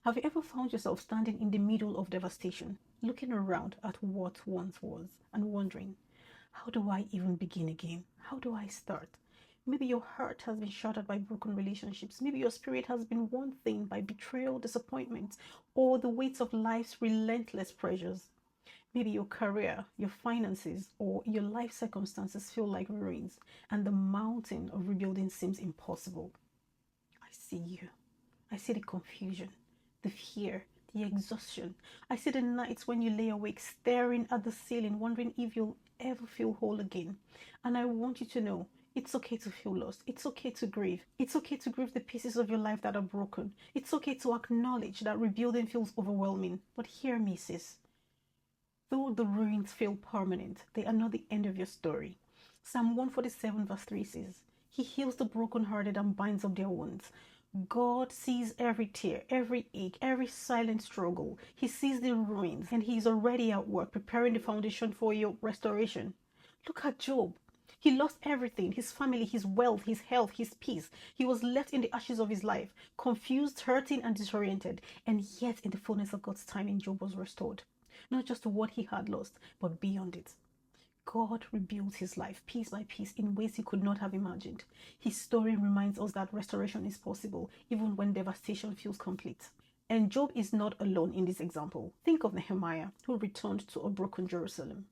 Have you ever found yourself standing in the middle of devastation, looking around at what once was and wondering, how do I even begin again? How do I start? Maybe your heart has been shattered by broken relationships. Maybe your spirit has been worn thin by betrayal, disappointment, or the weight of life's relentless pressures. Maybe your career, your finances, or your life circumstances feel like ruins, and the mountain of rebuilding seems impossible. I see you. I see the confusion, the fear, the exhaustion. I see the nights when you lay awake staring at the ceiling, wondering if you'll ever feel whole again. And I want you to know it's okay to feel lost. It's okay to grieve. It's okay to grieve the pieces of your life that are broken. It's okay to acknowledge that rebuilding feels overwhelming. But hear me, sis. Though the ruins feel permanent, they are not the end of your story. Psalm 147, verse 3 says, He heals the brokenhearted and binds up their wounds. God sees every tear, every ache, every silent struggle. He sees the ruins and He is already at work preparing the foundation for your restoration. Look at Job. He lost everything, his family, his wealth, his health, his peace. He was left in the ashes of his life, confused, hurting, and disoriented. And yet, in the fullness of God's timing, Job was restored. Not just to what he had lost, but beyond it. God rebuilt his life piece by piece in ways he could not have imagined. His story reminds us that restoration is possible even when devastation feels complete. And Job is not alone in this example. Think of Nehemiah, who returned to a broken Jerusalem.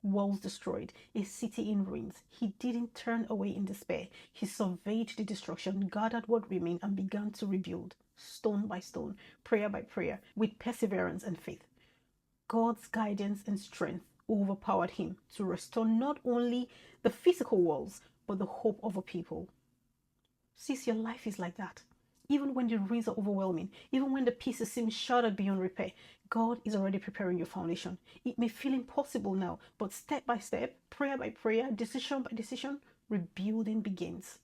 Walls destroyed, a city in ruins. He didn't turn away in despair. He surveyed the destruction, gathered what remained, and began to rebuild, stone by stone, prayer by prayer, with perseverance and faith. God's guidance and strength overpowered him to restore not only the physical walls, but the hope of a people. Sis, your life is like that. Even when the ruins are overwhelming, even when the pieces seem shattered beyond repair, God is already preparing your foundation. It may feel impossible now, but step by step, prayer by prayer, decision by decision, rebuilding begins.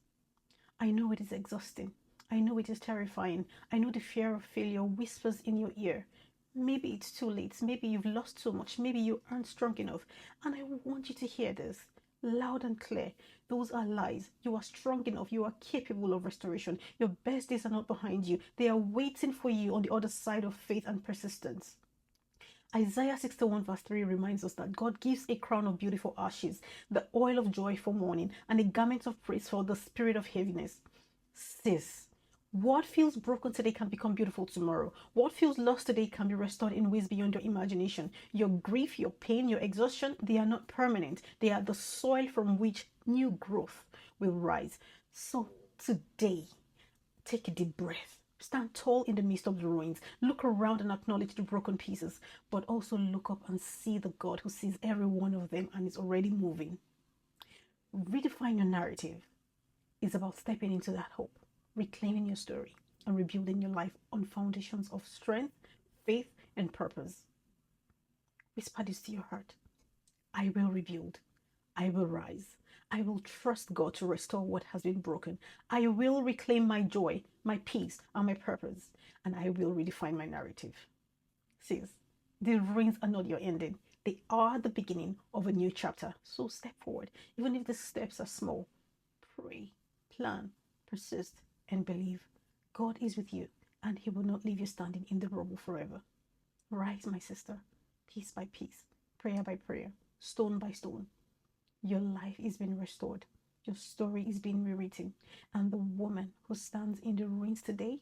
I know it is exhausting. I know it is terrifying. I know the fear of failure whispers in your ear. Maybe it's too late. Maybe you've lost too much. Maybe you aren't strong enough. And I want you to hear this loud and clear. Those are lies. You are strong enough. You are capable of restoration. Your best days are not behind you. They are waiting for you on the other side of faith and persistence. Isaiah 61 verse 3 reminds us that God gives a crown of beautiful ashes, the oil of joy for mourning, and a garment of praise for the spirit of heaviness. Sis, what feels broken today can become beautiful tomorrow. What feels lost today can be restored in ways beyond your imagination. Your grief, your pain, your exhaustion, they are not permanent. They are the soil from which new growth will rise. So today, take a deep breath. Stand tall in the midst of the ruins. Look around and acknowledge the broken pieces, but also look up and see the God who sees every one of them and is already moving. Redefine your narrative is about stepping into that hope, reclaiming your story, and rebuilding your life on foundations of strength, faith, and purpose. Whisper this to your heart. I will rebuild. I will rise. I will trust God to restore what has been broken. I will reclaim my joy, my peace, and my purpose. And I will redefine my narrative. Sis, the ruins are not your ending. They are the beginning of a new chapter. So step forward, even if the steps are small. Pray, plan, persist, and believe. God is with you, and He will not leave you standing in the rubble forever. Rise, my sister, piece by piece, prayer by prayer, stone by stone. Your life is being restored. Your story is being rewritten. And the woman who stands in the ruins today,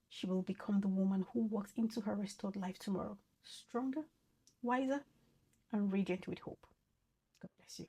she will become the woman who walks into her restored life tomorrow, stronger, wiser, and radiant with hope. God bless you.